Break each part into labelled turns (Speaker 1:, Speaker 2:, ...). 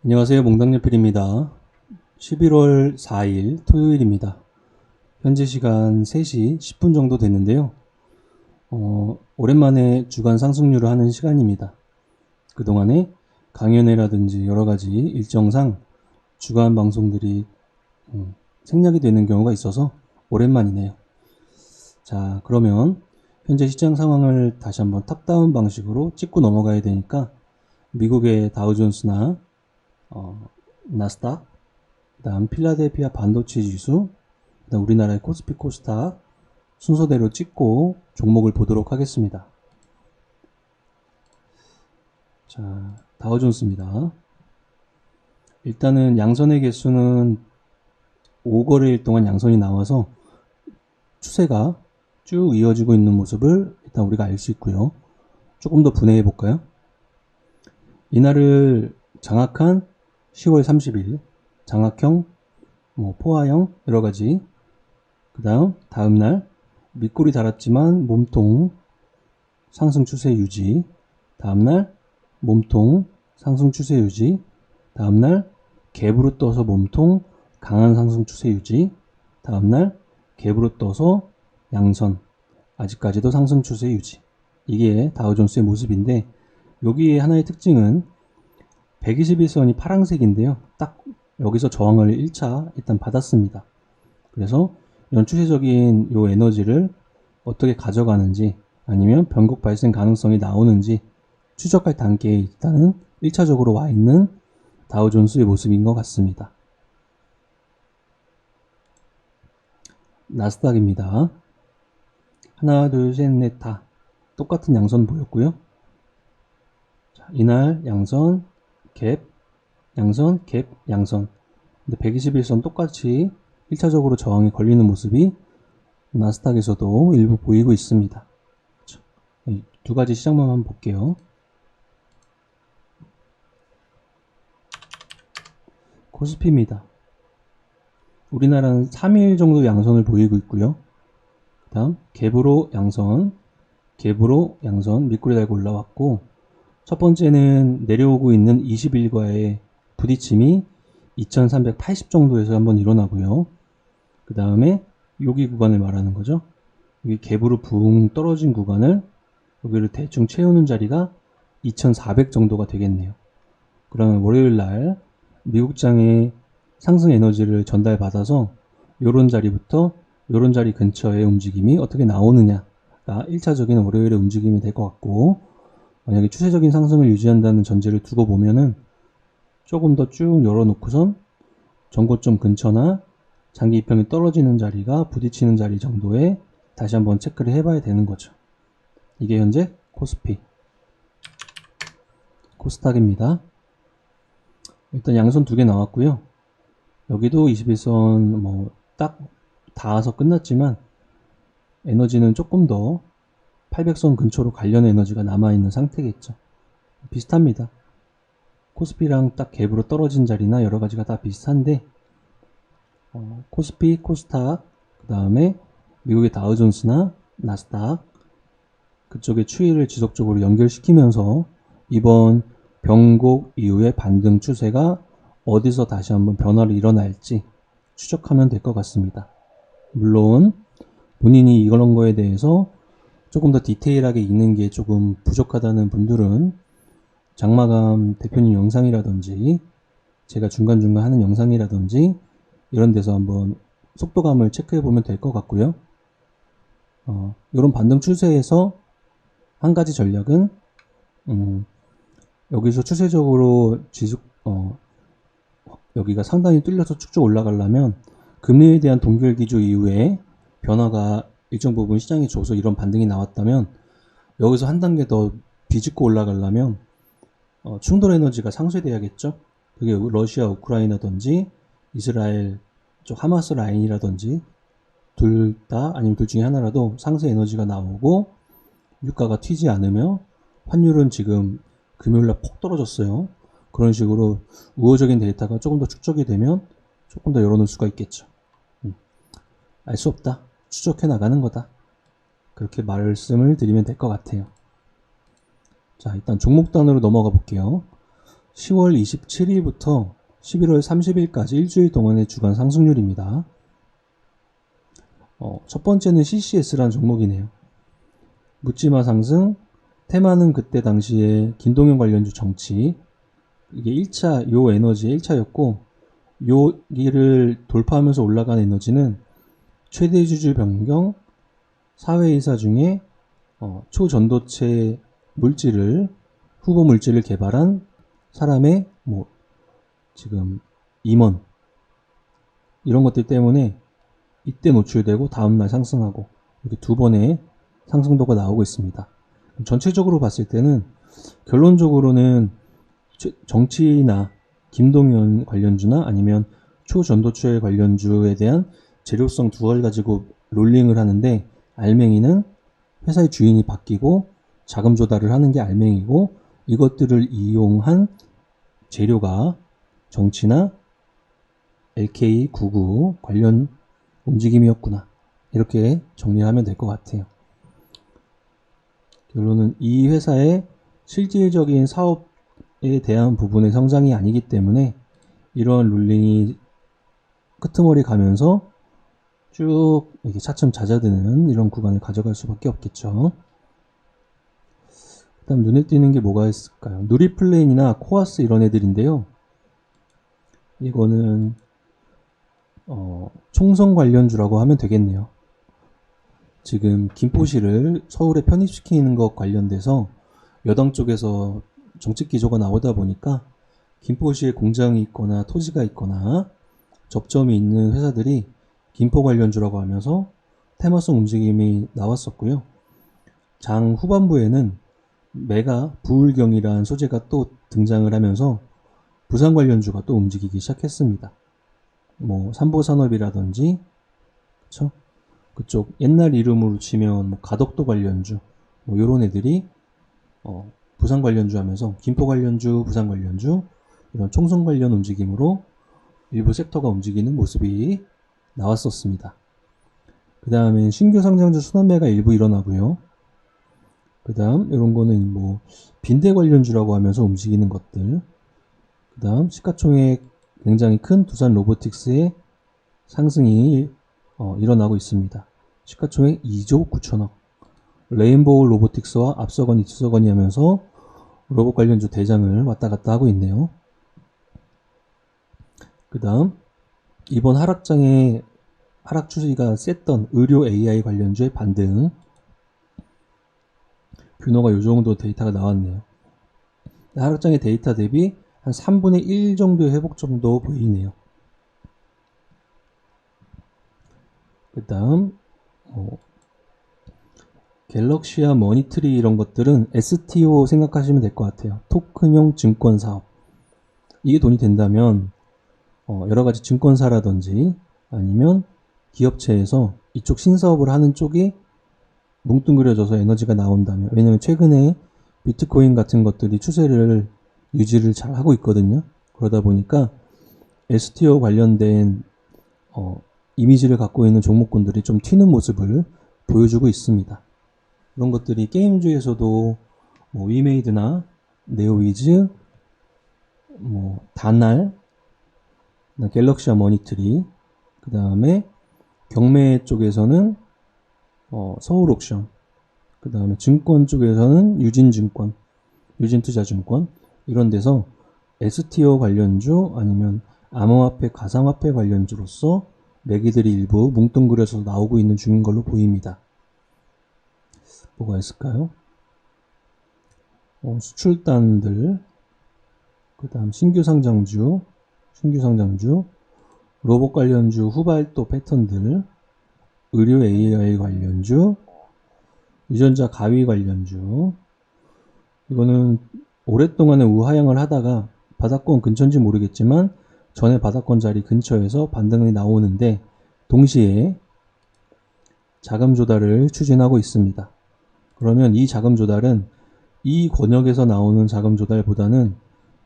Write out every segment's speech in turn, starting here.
Speaker 1: 안녕하세요. 몽당연필입니다. 11월 4일 토요일입니다. 현재 시간 3시 10분 정도 됐는데요. 오랜만에 주간 상승률을 하는 시간입니다. 그동안에 강연회라든지 여러가지 일정상 주간 방송들이 생략이 되는 경우가 있어서 오랜만이네요. 자, 그러면 현재 시장 상황을 다시 한번 탑다운 방식으로 찍고 넘어가야 되니까 미국의 다우존스나 나스닥, 그다음 필라델피아 반도체 지수, 그다음 우리나라의 코스피 코스닥 순서대로 찍고 종목을 보도록 하겠습니다. 자, 다우존스입니다. 일단은 양선의 개수는 5거래일 동안 양선이 나와서 추세가 쭉 이어지고 있는 모습을 일단 우리가 알 수 있고요. 조금 더 분해해 볼까요? 이날을 장악한 10월 30일 장악형, 포화형 여러가지, 그 다음날 밑골이 달았지만 몸통 상승 추세 유지, 다음날 몸통 상승 추세 유지, 다음날 갭으로 떠서 몸통 강한 상승 추세 유지, 다음날 갭으로 떠서 양선, 아직까지도 상승 추세 유지. 이게 다우존스의 모습인데, 여기에 하나의 특징은 121선이 파란색인데요. 딱 여기서 저항을 1차 일단 받았습니다. 그래서 이런 추세적인 요 에너지를 어떻게 가져가는지, 아니면 변곡 발생 가능성이 나오는지 추적할 단계에 일단은 1차적으로 와 있는 다우존스의 모습인 것 같습니다. 나스닥입니다. 하나, 둘, 셋, 넷, 다 똑같은 양선 보였고요. 자, 이날 양선, 갭, 양선, 갭, 양선. 근데 121선 똑같이 1차적으로 저항이 걸리는 모습이 나스닥에서도 일부 보이고 있습니다. 이 두 가지 시장만 한번 볼게요. 코스피입니다. 우리나라는 3일 정도 양선을 보이고 있고요. 그 다음 갭으로 양선, 갭으로 양선 밑꼬리 달고 올라왔고, 첫 번째는 내려오고 있는 20일과의 부딪힘이 2380 정도에서 한번 일어나고요. 그 다음에 여기 구간을 말하는 거죠. 여기 갭으로 붕 떨어진 구간을 여기를 대충 채우는 자리가 2400 정도가 되겠네요. 그러면 월요일날 미국장의 상승 에너지를 전달받아서 요런 자리부터 요런 자리 근처의 움직임이 어떻게 나오느냐가 1차적인 월요일의 움직임이 될 것 같고, 만약에 추세적인 상승을 유지한다는 전제를 두고 보면은 조금 더 쭉 열어놓고선 전고점 근처나 장기 이평이 떨어지는 자리가 부딪히는 자리 정도에 다시 한번 체크를 해봐야 되는 거죠. 이게 현재 코스피, 코스닥입니다. 일단 양선 두 개 나왔고요. 여기도 21선 딱 닿아서 끝났지만 에너지는 조금 더 800선 근처로 관련 에너지가 남아있는 상태겠죠. 비슷합니다. 코스피랑 딱 갭으로 떨어진 자리나 여러가지가 다 비슷한데, 코스피, 코스닥, 그 다음에 미국의 다우존스나 나스닥 그쪽의 추이를 지속적으로 연결시키면서 이번 변곡 이후의 반등 추세가 어디서 다시 한번 변화를 일어날지 추적하면 될 것 같습니다. 물론 본인이 이런 거에 대해서 조금 더 디테일하게 읽는 게 조금 부족하다는 분들은 장마감 대표님 영상이라든지 제가 중간중간 하는 영상이라든지 이런 데서 한번 속도감을 체크해 보면 될 것 같고요. 이런 반등 추세에서 한 가지 전략은 여기서 추세적으로 여기가 상당히 뚫려서 쭉쭉 올라가려면 금리에 대한 동결 기조 이후에 변화가 일정 부분 시장이 줘서 이런 반등이 나왔다면, 여기서 한 단계 더 비집고 올라가려면 충돌 에너지가 상쇄돼야겠죠. 그게 러시아 우크라이나든지 이스라엘 쪽 하마스 라인이라든지 둘 다, 아니면 둘 중에 하나라도 상쇄 에너지가 나오고 유가가 튀지 않으며, 환율은 지금 금요일날 폭 떨어졌어요. 그런 식으로 우호적인 데이터가 조금 더 축적이 되면 조금 더 열어놓을 수가 있겠죠. 알 수 없다, 추적해 나가는 거다, 그렇게 말씀을 드리면 될 것 같아요. 자, 일단 종목단으로 넘어가 볼게요. 10월 27일부터 11월 30일까지 일주일 동안의 주간 상승률입니다. 첫 번째는 CCS라는 종목이네요. 묻지마 상승, 테마는 그때 당시에 김동연 관련주 정치, 이게 1차, 요 에너지의 1차였고, 여기를 돌파하면서 올라간 에너지는 최대 주주 변경, 사회이사 중에 초전도체 물질을, 후보 물질을 개발한 사람의 지금 임원, 이런 것들 때문에 이때 노출되고 다음날 상승하고, 이렇게 두 번의 상승도가 나오고 있습니다. 전체적으로 봤을 때는 결론적으로는 정치나 김동연 관련주나 아니면 초전도체 관련주에 대한 재료성 두알 가지고 롤링을 하는데, 알맹이는 회사의 주인이 바뀌고 자금 조달을 하는 게 알맹이고, 이것들을 이용한 재료가 정치나 LK99 관련 움직임이었구나, 이렇게 정리하면 될 것 같아요. 결론은 이 회사의 실질적인 사업에 대한 부분의 성장이 아니기 때문에 이러한 룰링이 끄트머리 가면서 쭉 이렇게 차츰 잦아드는 이런 구간을 가져갈 수밖에 없겠죠. 그 다음 눈에 띄는 게 뭐가 있을까요? 누리플레인이나 코아스 이런 애들인데요. 이거는 총선 관련주라고 하면 되겠네요. 지금 김포시를 서울에 편입시키는 것 관련돼서 여당 쪽에서 정책 기조가 나오다 보니까 김포시에 공장이 있거나 토지가 있거나 접점이 있는 회사들이 김포 관련주라고 하면서 테마성 움직임이 나왔었고요. 장 후반부에는 메가 부울경이라는 소재가 또 등장을 하면서 부산 관련주가 또 움직이기 시작했습니다. 삼보산업이라든지, 그쵸? 그쪽 옛날 이름으로 치면 가덕도 관련주, 요런 애들이 부산 관련주 하면서 김포 관련주, 부산 관련주, 이런 총선 관련 움직임으로 일부 섹터가 움직이는 모습이 나왔었습니다. 그 다음에 신규 상장주 순환매가 일부 일어나고요. 그 다음 이런 거는 빈대 관련주라고 하면서 움직이는 것들. 그 다음 시가총액 굉장히 큰 두산 로보틱스의 상승이 일어나고 있습니다. 시가총액 2조 9천억. 레인보우 로보틱스와 앞서거니 뒤서거니 하면서 로봇 관련주 대장을 왔다 갔다 하고 있네요. 그 다음 이번 하락장에 하락 추세가 셌던 의료 AI 관련주의 반등. 뷰노가 이 정도 데이터가 나왔네요. 하락장의 데이터 대비 한 3분의 1 정도의 회복 정도 보이네요. 그 다음 갤럭시와 머니트리 이런 것들은 STO 생각하시면 될 것 같아요. 토큰형 증권 사업. 이게 돈이 된다면 여러가지 증권사라든지 아니면 기업체에서 이쪽 신사업을 하는 쪽이 뭉뚱그려져서 에너지가 나온다면, 왜냐면 최근에 비트코인 같은 것들이 추세를 유지를 잘 하고 있거든요. 그러다 보니까 STO 관련된 이미지를 갖고 있는 종목군들이 좀 튀는 모습을 보여주고 있습니다. 그런 것들이 게임주에서도 위메이드나 네오위즈, 다날, 갤럭시와 머니트리, 그 다음에 경매 쪽에서는 서울옥션, 그 다음에 증권 쪽에서는 유진증권, 유진투자증권, 이런 데서 STO 관련주 아니면 암호화폐, 가상화폐 관련주로서 매기들이 일부 뭉뚱그려서 나오고 있는 중인 걸로 보입니다. 뭐가 있을까요? 수출단들, 그 다음 신규 상장주, 로봇 관련주 후발도 패턴들, 의료 AI 관련주, 유전자 가위 관련주. 이거는 오랫동안의 우하향을 하다가 바닥권 근처인지 모르겠지만 전에 바닥권 자리 근처에서 반등이 나오는데 동시에 자금 조달을 추진하고 있습니다. 그러면 이 자금 조달은 이 권역에서 나오는 자금 조달보다는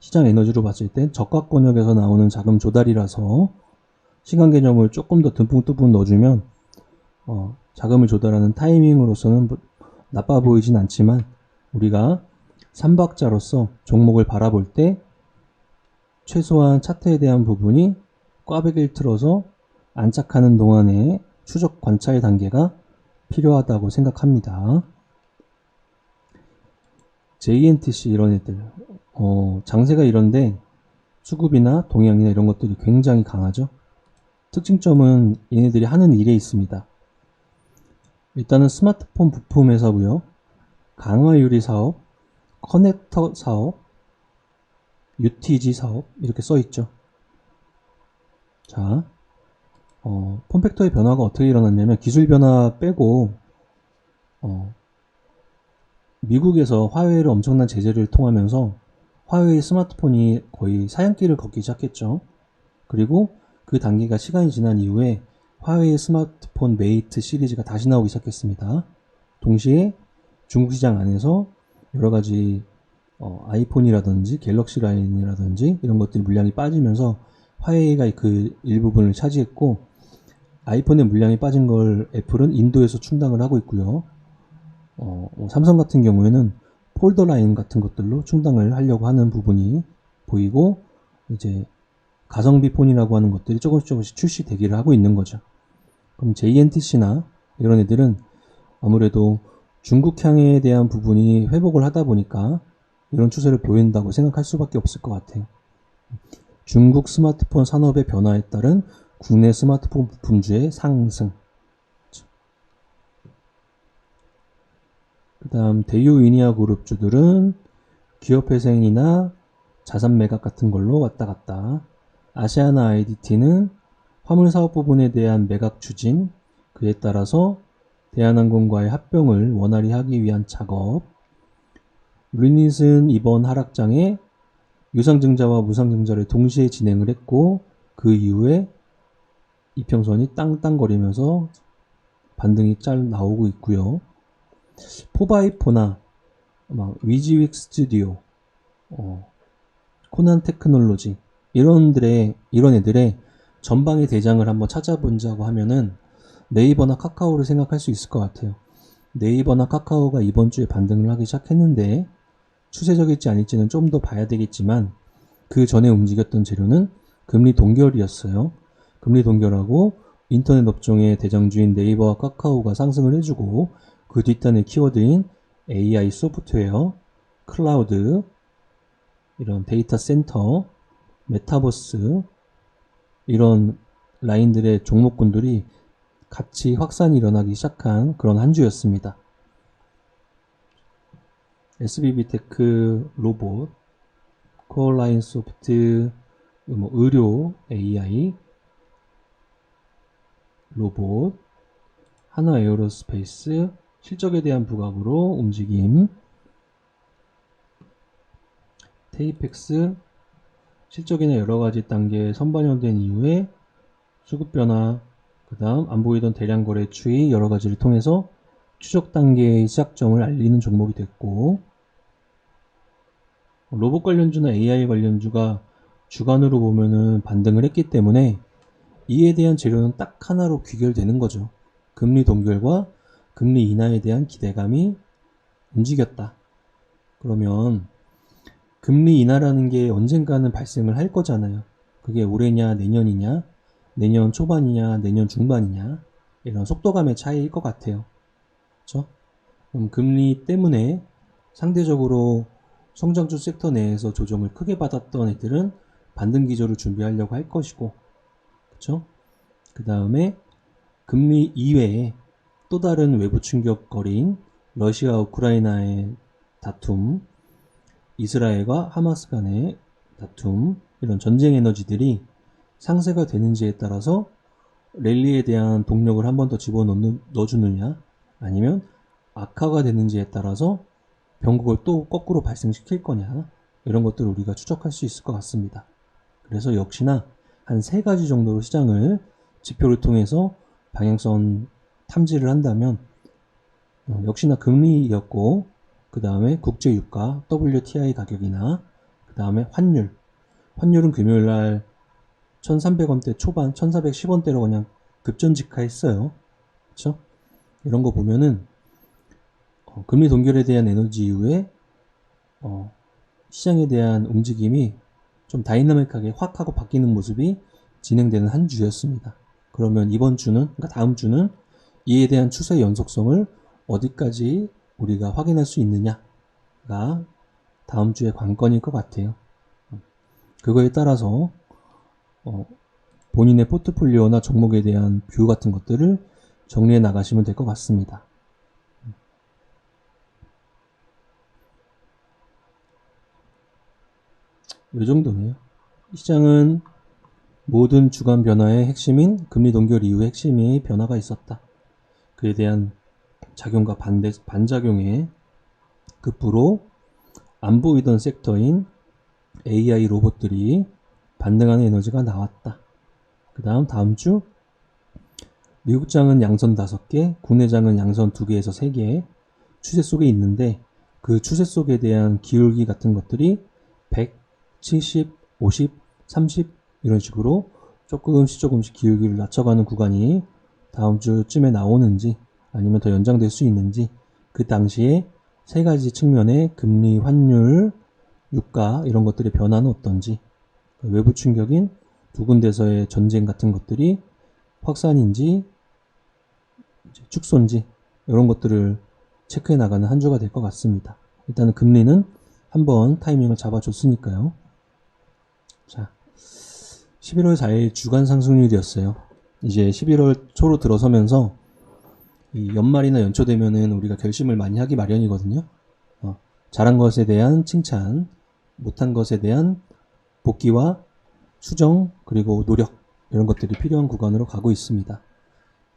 Speaker 1: 시장 에너지로 봤을 때 저가 권역에서 나오는 자금 조달이라서 시간 개념을 조금 더 듬뿍듬뿍 넣어주면 자금을 조달하는 타이밍으로서는 나빠 보이진 않지만 우리가 삼박자로서 종목을 바라볼 때 최소한 차트에 대한 부분이 꽈배기를 틀어서 안착하는 동안에 추적 관찰 단계가 필요하다고 생각합니다. JNTC 이런 애들 장세가 이런데 수급이나 동향이나 이런 것들이 굉장히 강하죠. 특징점은 얘네들이 하는 일에 있습니다. 일단은 스마트폰 부품 회사고요. 강화유리 사업, 커넥터 사업, UTG 사업 이렇게 써있죠. 자, 폼팩터의 변화가 어떻게 일어났냐면 기술 변화 빼고 미국에서 화웨이를 엄청난 제재를 통하면서 화웨이 스마트폰이 거의 사양길을 걷기 시작했죠. 그리고 그 단계가 시간이 지난 이후에 화웨이 스마트폰 메이트 시리즈가 다시 나오기 시작했습니다. 동시에 중국 시장 안에서 여러가지 아이폰이라든지 갤럭시 라인이라든지 이런 것들이 물량이 빠지면서 화웨이가 그 일부분을 차지했고, 아이폰의 물량이 빠진 걸 애플은 인도에서 충당을 하고 있고요. 삼성 같은 경우에는 폴더 라인 같은 것들로 충당을 하려고 하는 부분이 보이고, 이제 가성비 폰이라고 하는 것들이 조금씩 출시되기를 하고 있는 거죠. 그럼 JNTC나 이런 애들은 아무래도 중국향에 대한 부분이 회복을 하다 보니까 이런 추세를 보인다고 생각할 수밖에 없을 것 같아요. 중국 스마트폰 산업의 변화에 따른 국내 스마트폰 부품주의 상승. 그 다음 대유이니아 그룹주들은 기업회생이나 자산 매각 같은 걸로 왔다 갔다. 아시아나 IDT는 화물사업 부분에 대한 매각 추진, 그에 따라서 대한항공과의 합병을 원활히 하기 위한 작업. 루닛은 이번 하락장에 유상증자와 무상증자를 동시에 진행을 했고, 그 이후에 이평선이 땅땅거리면서 반등이 잘 나오고 있고요. 포바이포나 위지윅 스튜디오, 코난 테크놀로지 이런 애들의 전방의 대장을 한번 찾아본다고 하면은 네이버나 카카오를 생각할 수 있을 것 같아요. 네이버나 카카오가 이번 주에 반등을 하기 시작했는데 추세적일지 아닐지는 좀 더 봐야 되겠지만, 그 전에 움직였던 재료는 금리 동결이었어요. 금리 동결하고 인터넷 업종의 대장주인 네이버와 카카오가 상승을 해주고, 그 뒷단의 키워드인 AI 소프트웨어, 클라우드, 이런 데이터 센터, 메타버스 이런 라인들의 종목군들이 같이 확산이 일어나기 시작한 그런 한 주였습니다. SBB테크, 로봇, 코어라인 소프트, 의료, AI, 로봇, 하나 에어로스페이스, 실적에 대한 부각으로 움직임, 테이펙스, 실적이나 여러가지 단계에 선반영된 이후에 수급 변화, 그 다음 안 보이던 대량 거래 추이 여러가지를 통해서 추적 단계의 시작점을 알리는 종목이 됐고, 로봇 관련주나 AI 관련주가 주간으로 보면은 반등을 했기 때문에 이에 대한 재료는 딱 하나로 귀결되는 거죠. 금리 동결과 금리 인하에 대한 기대감이 움직였다. 그러면 금리 인하라는 게 언젠가는 발생을 할 거잖아요. 그게 올해냐 내년이냐, 내년 초반이냐 내년 중반이냐, 이런 속도감의 차이일 것 같아요. 그렇죠? 그럼 금리 때문에 상대적으로 성장주 섹터 내에서 조정을 크게 받았던 애들은 반등 기조를 준비하려고 할 것이고, 그렇죠? 그 다음에 금리 이외에 또 다른 외부 충격거리인 러시아와 우크라이나의 다툼, 이스라엘과 하마스 간의 다툼, 이런 전쟁 에너지들이 상세가 되는지에 따라서 랠리에 대한 동력을 한 번 더 집어넣어주느냐, 아니면 악화가 되는지에 따라서 변곡을 또 거꾸로 발생시킬 거냐, 이런 것들을 우리가 추적할 수 있을 것 같습니다. 그래서 역시나 한 3가지 정도로 시장을 지표를 통해서 방향성 탐지를 한다면 역시나 금리였고, 그 다음에 국제유가 WTI 가격이나 그 다음에 환율은 금요일날 1300원대 초반 1410원대로 그냥 급전직하했어요. 그쵸? 이런 거 보면은 금리 동결에 대한 에너지 이후에 시장에 대한 움직임이 좀 다이나믹하게 확 하고 바뀌는 모습이 진행되는 한 주였습니다. 그러면 이번 주는, 그러니까 다음 주는 이에 대한 추세 연속성을 어디까지 우리가 확인할 수 있느냐가 다음 주의 관건일 것 같아요. 그거에 따라서 본인의 포트폴리오나 종목에 대한 뷰 같은 것들을 정리해 나가시면 될 것 같습니다. 이 정도네요. 시장은 모든 주간 변화의 핵심인 금리 동결 이후의 핵심이 변화가 있었다. 그에 대한 작용과 반작용에 급부로 안 보이던 섹터인 AI 로봇들이 반등하는 에너지가 나왔다. 그 다음 주 미국장은 양선 5개, 국내장은 양선 2개에서 3개 추세 속에 있는데 그 추세 속에 대한 기울기 같은 것들이 100, 70, 50, 30 이런 식으로 조금씩 기울기를 낮춰가는 구간이 다음 주쯤에 나오는지 아니면 더 연장될 수 있는지 그 당시에 세 가지 측면의 금리, 환율, 유가 이런 것들의 변화는 어떤지 외부 충격인 두 군데서의 전쟁 같은 것들이 확산인지 축소인지 이런 것들을 체크해 나가는 한 주가 될 것 같습니다. 일단은 금리는 한번 타이밍을 잡아줬으니까요. 자, 11월 4일 주간 상승률이었어요. 이제 11월 초로 들어서면서 이 연말이나 연초 되면은 우리가 결심을 많이 하기 마련이거든요. 잘한 것에 대한 칭찬, 못한 것에 대한 복귀와 수정, 그리고 노력 이런 것들이 필요한 구간으로 가고 있습니다.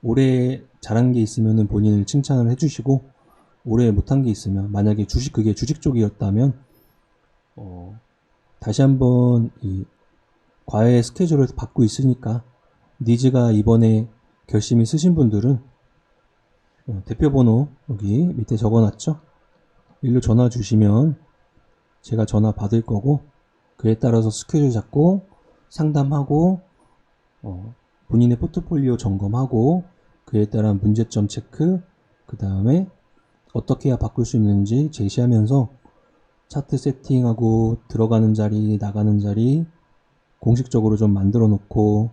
Speaker 1: 올해 잘한 게 있으면 본인을 칭찬을 해주시고 올해 못한 게 있으면 만약에 그게 주식 쪽이었다면 다시 한번 이 과외 스케줄을 받고 있으니까 니즈가 이번에 결심이 쓰신 분들은 대표번호 여기 밑에 적어놨죠? 일로 전화 주시면 제가 전화 받을 거고 그에 따라서 스케줄 잡고 상담하고 본인의 포트폴리오 점검하고 그에 따른 문제점 체크 그 다음에 어떻게 해야 바꿀 수 있는지 제시하면서 차트 세팅하고 들어가는 자리 나가는 자리 공식적으로 좀 만들어 놓고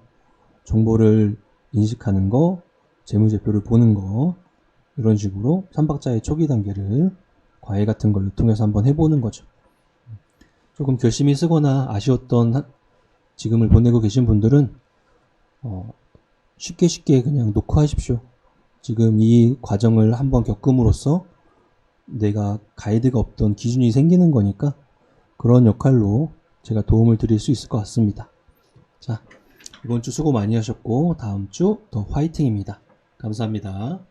Speaker 1: 정보를 인식하는 거 재무제표를 보는 거 이런 식으로 3박자의 초기 단계를 과외 같은 걸 통해서 한번 해보는 거죠. 조금 결심이 쓰거나 아쉬웠던 지금을 보내고 계신 분들은 쉽게 그냥 놓고 하십시오. 지금 이 과정을 한번 겪음으로써 내가 가이드가 없던 기준이 생기는 거니까 그런 역할로 제가 도움을 드릴 수 있을 것 같습니다. 자, 이번 주 수고 많이 하셨고 다음 주 더 화이팅입니다. 감사합니다.